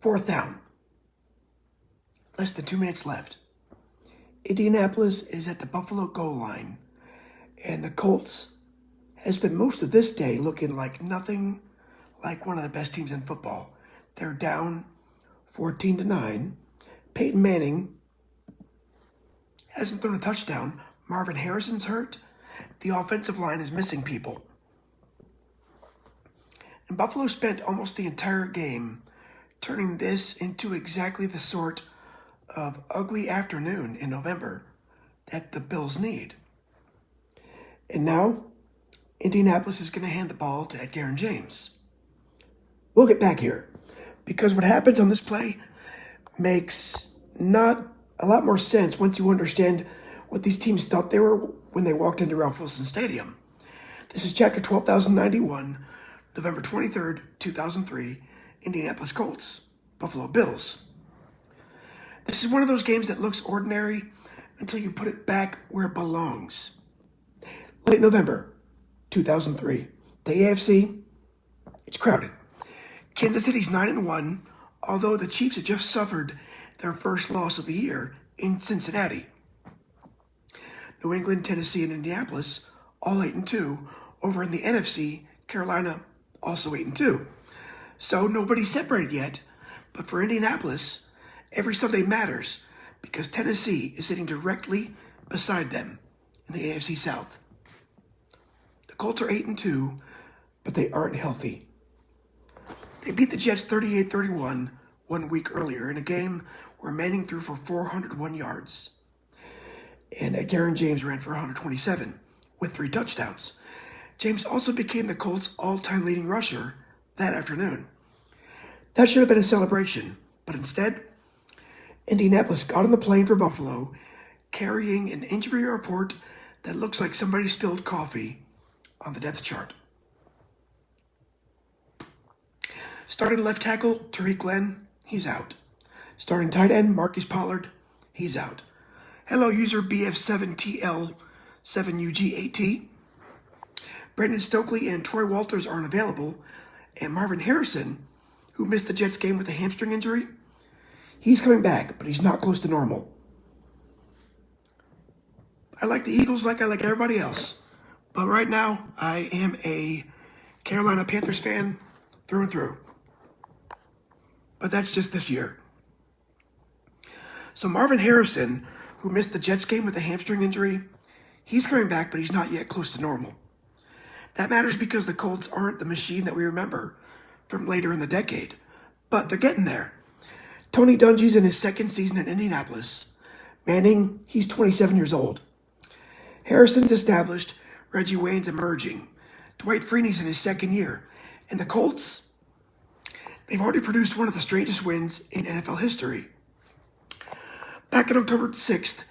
Fourth down. Less than 2 minutes left. Indianapolis is at the Buffalo goal line, and the Colts has spent most of this day looking like nothing like one of the best teams in football. They're down 14-9. Peyton Manning hasn't thrown a touchdown. Marvin Harrison's hurt. The offensive line is missing people. And Buffalo spent almost the entire game turning this into exactly the sort of ugly afternoon in November that the Bills need. And now, Indianapolis is going to hand the ball to Edgar and James. We'll get back here, because what happens on this play makes not a lot more sense once you understand what these teams thought they were when they walked into Ralph Wilson Stadium. This is Chapter 12,091, November 23rd, 2003, Indianapolis Colts, Buffalo Bills. This is one of those games that looks ordinary until you put it back where it belongs. Late November 2003, the AFC, it's crowded. Kansas City's 9-1, although the Chiefs had just suffered their first loss of the year in Cincinnati. New England, Tennessee, and Indianapolis, all 8-2. Over in the NFC, Carolina, also 8-2. So nobody's separated yet, but for Indianapolis, every Sunday matters because Tennessee is sitting directly beside them in the AFC South. The Colts are 8-2, but they aren't healthy. They beat the Jets 38-31 1 week earlier in a game where Manning threw for 401 yards. And Edgar and James ran for 127 with 3 touchdowns. James also became the Colts' all-time leading rusher that afternoon. That should have been a celebration, but instead, Indianapolis got on the plane for Buffalo, carrying an injury report that looks like somebody spilled coffee on the depth chart. Starting left tackle, Tariq Glenn, he's out. Starting tight end, Marcus Pollard, he's out. Hello, user BF7TL7UG8T. Brandon Stokely and Troy Walters aren't available, and Marvin Harrison, who missed the Jets game with a hamstring injury, he's coming back, but he's not close to normal. I like the Eagles like I like everybody else, but right now I am a Carolina Panthers fan through and through. But that's just this year. So Marvin Harrison, who missed the Jets game with a hamstring injury, he's coming back, but he's not yet close to normal. That matters because the Colts aren't the machine that we remember from later in the decade, but they're getting there. Tony Dungy's in his second season in Indianapolis. Manning, he's 27 years old. Harrison's established. Reggie Wayne's emerging. Dwight Freeney's in his second year. And the Colts, they've already produced one of the strangest wins in NFL history. Back on October 6th,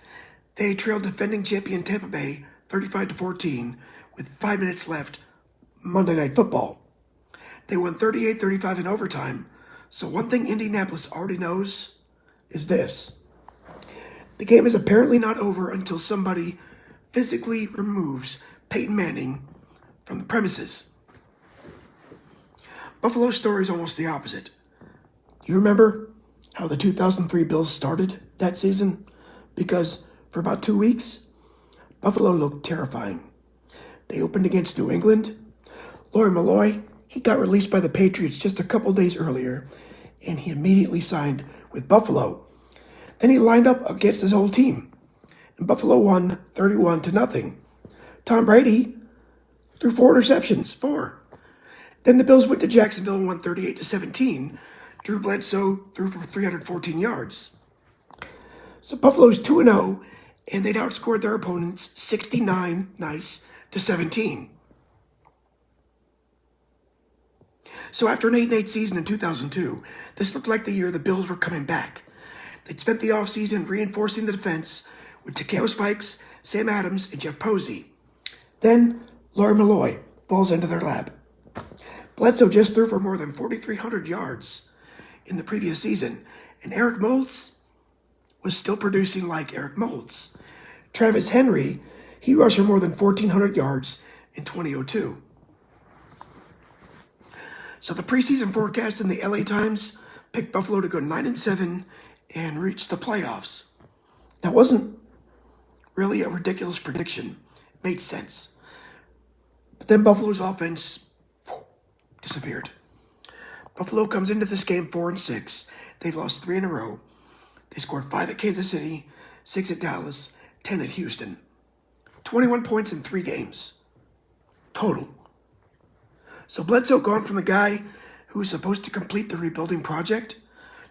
they trailed defending champion Tampa Bay 35-14 with 5 minutes left Monday Night Football. They won 38-35 in overtime. So one thing Indianapolis already knows is this. The game is apparently not over until somebody physically removes Peyton Manning from the premises. Buffalo's story is almost the opposite. You remember how the 2003 Bills started that season? Because for about 2 weeks, Buffalo looked terrifying. They opened against New England. Lawyer Malloy, he got released by the Patriots just a couple days earlier, and he immediately signed with Buffalo. Then he lined up against his whole team, and Buffalo won 31-0. Tom Brady threw 4 interceptions, 4. Then the Bills went to Jacksonville and won 38-17. Drew Bledsoe threw for 314 yards. So Buffalo's 2-0, and they'd outscored their opponents 69-17. So after an 8-8 season in 2002, this looked like the year the Bills were coming back. They'd spent the offseason reinforcing the defense with Takeo Spikes, Sam Adams, and Jeff Posey. Then Lawyer Malloy falls into their lap. Bledsoe just threw for more than 4,300 yards in the previous season, and Eric Moulds was still producing like Eric Moulds. Travis Henry, he rushed for more than 1,400 yards in 2002. So the preseason forecast in the LA Times picked Buffalo to go 9-7 and reach the playoffs. That wasn't really a ridiculous prediction. It made sense. But then Buffalo's offense disappeared. Buffalo comes into this game 4-6. They've lost 3 in a row. They scored 5 at Kansas City, 6 at Dallas, 10 at Houston. 21 points in 3 games. Total. So Bledsoe gone from the guy who was supposed to complete the rebuilding project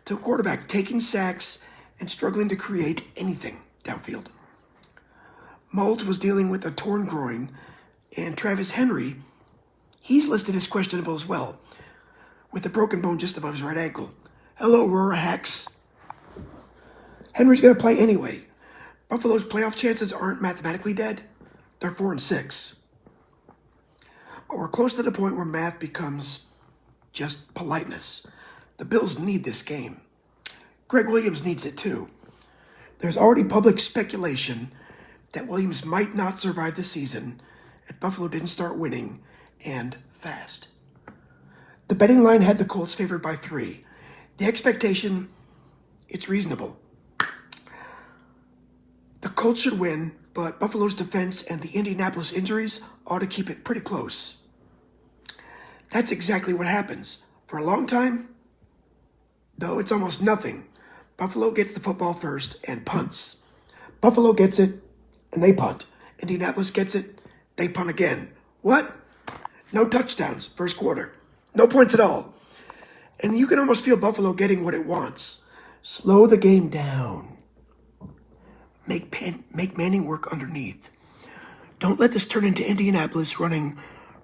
to a quarterback taking sacks and struggling to create anything downfield. Moulds was dealing with a torn groin, and Travis Henry, he's listed as questionable as well, with a broken bone just above his right ankle. Hello, Aurora Hacks. Henry's going to play anyway. Buffalo's playoff chances aren't mathematically dead. They're 4-6. But we're close to the point where math becomes just politeness. The Bills need this game. Greg Williams needs it too. There's already public speculation that Williams might not survive the season if Buffalo didn't start winning, and fast. The betting line had the Colts favored by 3. The expectation, it's reasonable. The Colts should win, but Buffalo's defense and the Indianapolis injuries ought to keep it pretty close. That's exactly what happens. For a long time, though it's almost nothing, Buffalo gets the football first and punts. Buffalo gets it, and they punt. Indianapolis gets it, they punt again. What? No touchdowns, first quarter. No points at all. And you can almost feel Buffalo getting what it wants. Slow the game down. Make Manning work underneath. Don't let this turn into Indianapolis running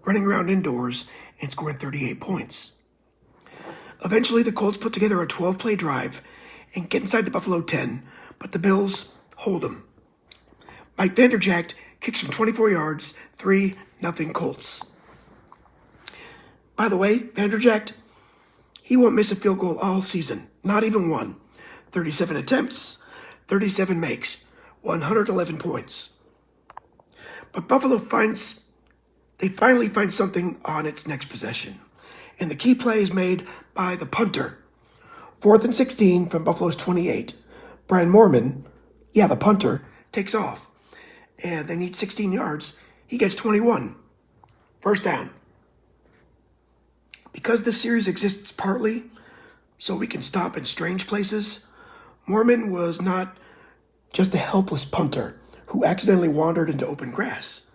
around indoors and scoring 38 points. Eventually, the Colts put together a 12-play drive and get inside the Buffalo 10, but the Bills hold them. Mike Vanderjagt kicks from 24 yards, 3-0 Colts. By the way, Vanderjagt, he won't miss a field goal all season, not even one. 37 attempts, 37 makes, 111 points. But Buffalo finally find something on its next possession. And the key play is made by the punter. 4th and 16 from Buffalo's 28. Brian Moorman, the punter, takes off. And they need 16 yards. He gets 21. First down. Because this series exists partly so we can stop in strange places, Moorman was not just a helpless punter who accidentally wandered into open grass.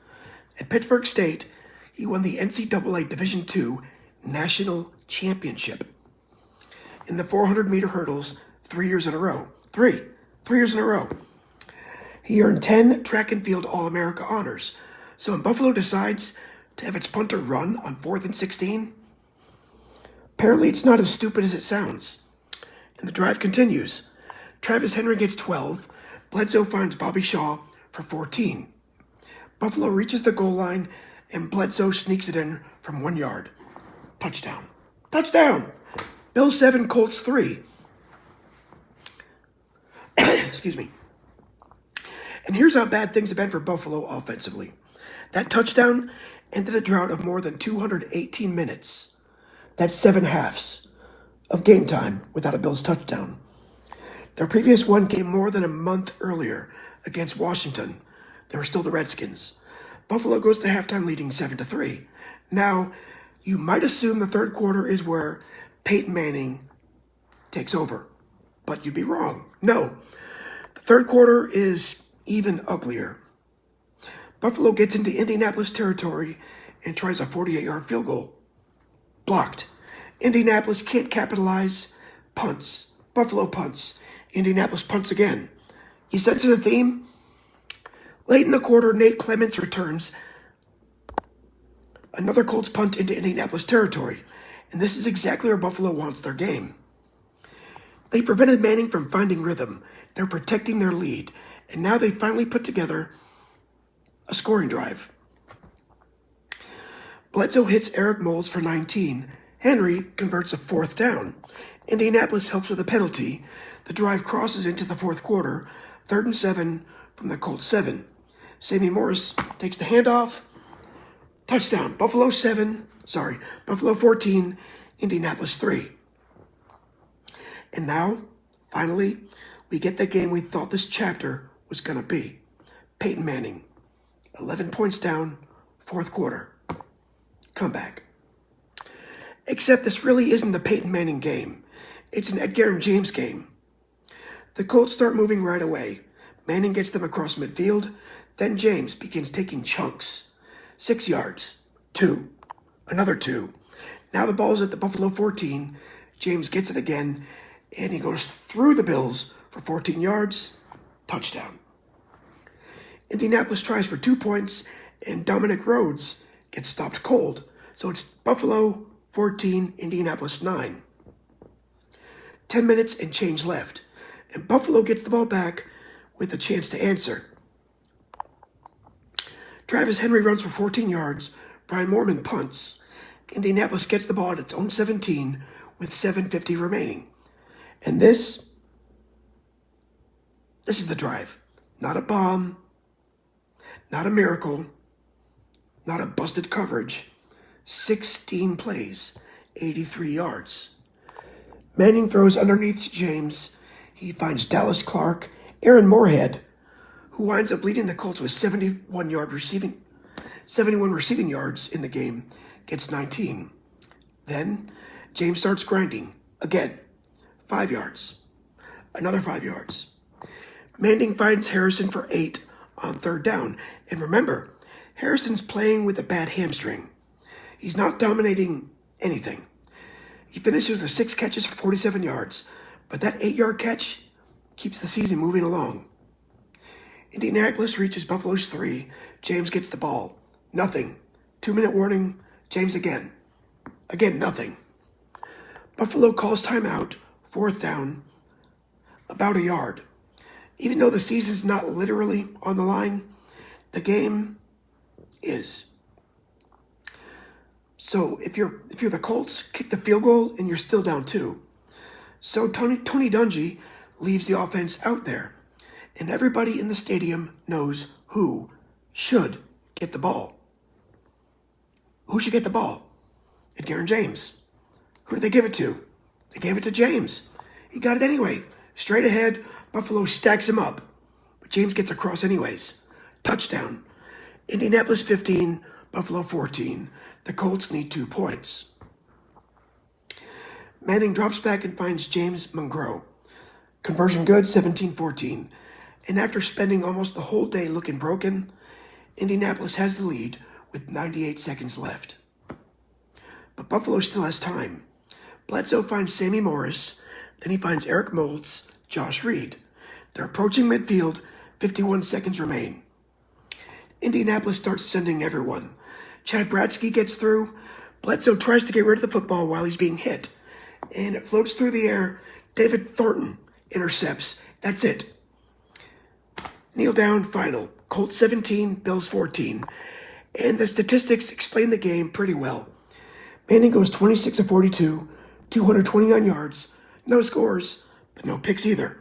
At Pittsburgh State, he won the NCAA Division II National Championship in the 400-meter hurdles 3 years in a row. 3 years in a row. He earned 10 track and field All-America honors. So when Buffalo decides to have its punter run on 4th and 16, apparently it's not as stupid as it sounds. And the drive continues. Travis Henry gets 12. Bledsoe finds Bobby Shaw for 14. Buffalo reaches the goal line, and Bledsoe sneaks it in from 1 yard. Touchdown. Touchdown! Bills 7, Colts 3. Excuse me. And here's how bad things have been for Buffalo offensively. That touchdown ended a drought of more than 218 minutes. That's 7 halves of game time without a Bills touchdown. Their previous one came more than a month earlier against Washington. They were still the Redskins. Buffalo goes to halftime leading 7-3. Now, you might assume the third quarter is where Peyton Manning takes over. But you'd be wrong. No. The third quarter is even uglier. Buffalo gets into Indianapolis territory and tries a 48-yard field goal. Blocked. Indianapolis can't capitalize. Punts. Buffalo punts. Indianapolis punts again. You sensing a theme? Late in the quarter, Nate Clements returns another Colts punt into Indianapolis territory, and this is exactly where Buffalo wants their game. They prevented Manning from finding rhythm. They're protecting their lead, and now they finally put together a scoring drive. Bledsoe hits Eric Moulds for 19. Henry converts a 4th down. Indianapolis helps with a penalty. The drive crosses into the fourth quarter, 3rd and 7 from the Colts 7. Sammy Morris takes the handoff. Touchdown. Buffalo 14, Indianapolis 3. And now, finally, we get the game we thought this chapter was going to be. Peyton Manning, 11 points down, fourth quarter. Comeback. Except this really isn't a Peyton Manning game. It's an Edgar and James game. The Colts start moving right away. Manning gets them across midfield. Then James begins taking chunks. 6 yards. 2. Another 2. Now the ball's at the Buffalo 14. James gets it again, and he goes through the Bills for 14 yards. Touchdown. Indianapolis tries for 2 points, and Dominic Rhodes gets stopped cold. So it's Buffalo 14, Indianapolis 9. 10 minutes and change left, and Buffalo gets the ball back with a chance to answer. Travis Henry runs for 14 yards. Brian Moorman punts. Indianapolis gets the ball at its own 17 with 7:50 remaining. And this is the drive. Not a bomb, not a miracle, not a busted coverage. 16 plays, 83 yards. Manning throws underneath to James. He finds Dallas Clark, Aaron Moorhead, who winds up leading the Colts with 71 receiving yards in the game, gets 19. Then James starts grinding. Again, 5 yards. Another 5 yards. Manning finds Harrison for 8 on third down. And remember, Harrison's playing with a bad hamstring. He's not dominating anything. He finishes with 6 catches for 47 yards, but that 8-yard catch keeps the season moving along. Indianapolis reaches Buffalo's 3. James gets the ball. Nothing. 2-minute warning. James again. Again, nothing. Buffalo calls timeout. Fourth down. About a yard. Even though the season's not literally on the line, the game is. So if you're the Colts, kick the field goal and you're still down 2. So Tony Dungy leaves the offense out there. And everybody in the stadium knows who should get the ball. Who should get the ball? Edgar and James. Who did they give it to? They gave it to James. He got it anyway. Straight ahead, Buffalo stacks him up. But James gets across anyways. Touchdown. Indianapolis 15, Buffalo 14. The Colts need 2 points. Manning drops back and finds James Monroe. Conversion good, 17-14. And after spending almost the whole day looking broken, Indianapolis has the lead with 98 seconds left. But Buffalo still has time. Bledsoe finds Sammy Morris, then he finds Eric Moulds, Josh Reed. They're approaching midfield, 51 seconds remain. Indianapolis starts sending everyone. Chad Bradsky gets through. Bledsoe tries to get rid of the football while he's being hit. And it floats through the air. David Thornton intercepts. That's it. Kneel down, final. Colts 17, Bills 14. And the statistics explain the game pretty well. Manning goes 26 of 42, 229 yards, no scores, but no picks either.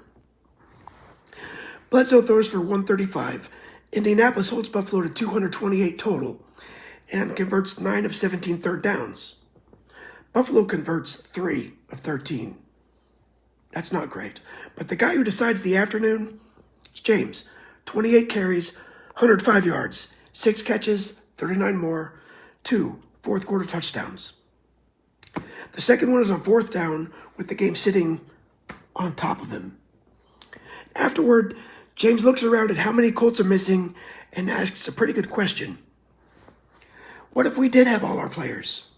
Bledsoe throws for 135. Indianapolis holds Buffalo to 228 total and converts 9 of 17 third downs. Buffalo converts 3 of 13. That's not great. But the guy who decides the afternoon is James. 28 carries, 105 yards, 6 catches, 39 more, 2 fourth quarter touchdowns. The second one is on fourth down with the game sitting on top of him. Afterward, James looks around at how many Colts are missing and asks a pretty good question. What if we did have all our players?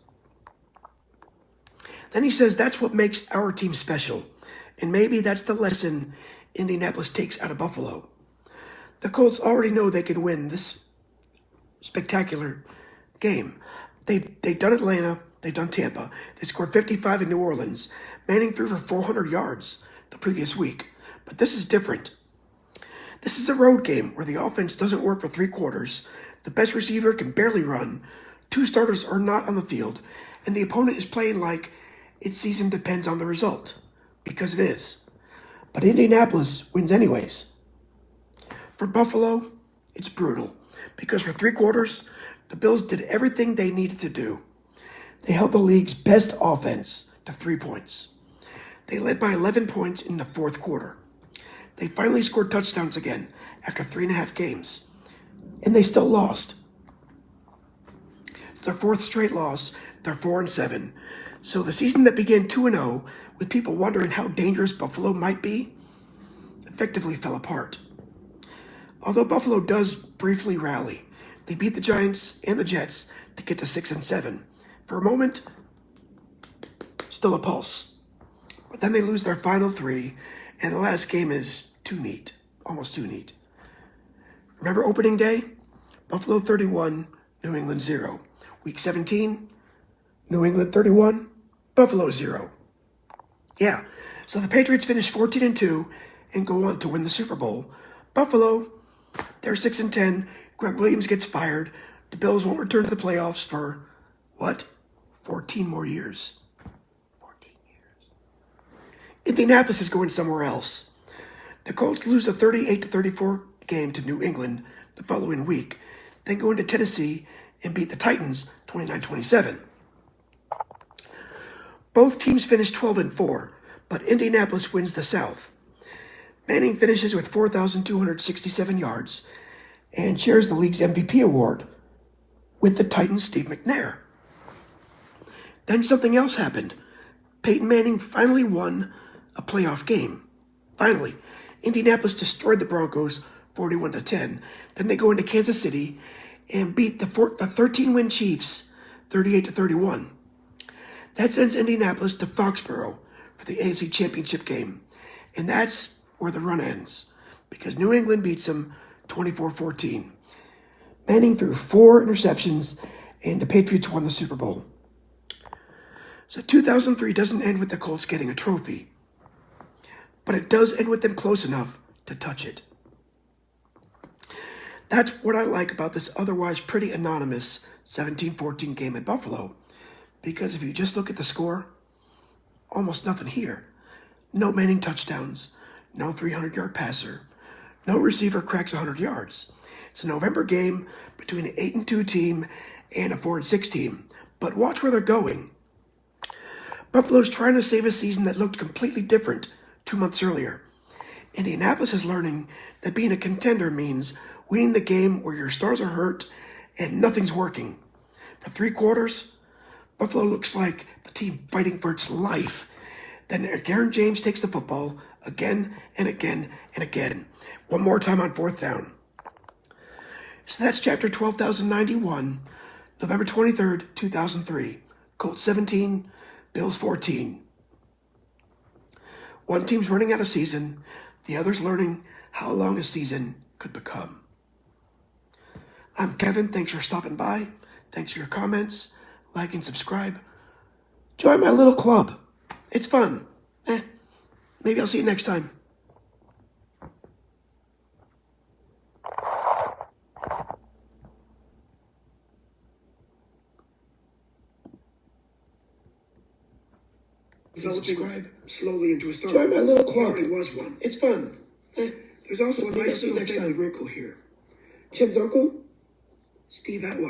Then he says that's what makes our team special, and maybe that's the lesson Indianapolis takes out of Buffalo. The Colts already know they can win this spectacular game. They've done Atlanta, they've done Tampa, they scored 55 in New Orleans. Manning threw for 400 yards the previous week, but this is different. This is a road game where the offense doesn't work for 3 quarters, the best receiver can barely run, 2 starters are not on the field, and the opponent is playing like its season depends on the result, because it is. But Indianapolis wins anyways. For Buffalo, it's brutal, because for 3 quarters, the Bills did everything they needed to do. They held the league's best offense to 3 points. They led by 11 points in the fourth quarter. They finally scored touchdowns again after 3.5 games, and they still lost. Their fourth straight loss, they're 4-7. So the season that began 2-0, with people wondering how dangerous Buffalo might be, effectively fell apart. Although Buffalo does briefly rally, they beat the Giants and the Jets to get to 6-7. For a moment, still a pulse. But then they lose their final 3, and the last game is too neat, almost too neat. Remember opening day? Buffalo 31, New England 0. Week 17, New England 31, Buffalo 0. Yeah, so the Patriots finish 14-2 and go on to win the Super Bowl. Buffalo, they're 6-10. Greg Williams gets fired. The Bills won't return to the playoffs for, 14 more years. 14 years. Indianapolis is going somewhere else. The Colts lose a 38-34 game to New England the following week, then go into Tennessee and beat the Titans 29-27. Both teams finish 12-4, but Indianapolis wins the South. Manning finishes with 4,267 yards and shares the league's MVP award with the Titans' Steve McNair. Then something else happened. Peyton Manning finally won a playoff game. Finally, Indianapolis destroyed the Broncos 41-10. Then they go into Kansas City and beat the 13-win Chiefs 38-31. That sends Indianapolis to Foxborough for the AFC Championship game. And that's where the run ends, because New England beats them 24-14. Manning threw 4 interceptions, and the Patriots won the Super Bowl. So 2003 doesn't end with the Colts getting a trophy, but it does end with them close enough to touch it. That's what I like about this otherwise pretty anonymous 17-14 game at Buffalo, because if you just look at the score, almost nothing here. No Manning touchdowns, no 300-yard passer, no receiver cracks 100 yards. It's a November game between an 8-2 team and a 4-6 team, but watch where they're going. Buffalo's trying to save a season that looked completely different 2 months earlier. Indianapolis is learning that being a contender means winning the game where your stars are hurt and nothing's working. For 3 quarters, Buffalo looks like the team fighting for its life. Then Aaron James takes the football again and again and again. One more time on 4th down. So that's chapter 12,091, November 23rd, 2003. Colts 17, Bills 14. One team's running out of season, the other's learning how long a season could become. I'm Kevin. Thanks for stopping by. Thanks for your comments. Like and subscribe. Join my little club. It's fun. Maybe I'll see you next time. Subscribe slowly into a star. Join my little club. There already was one. It's fun. There's also a nice little family circle here. Jim's uncle, Steve Atwater.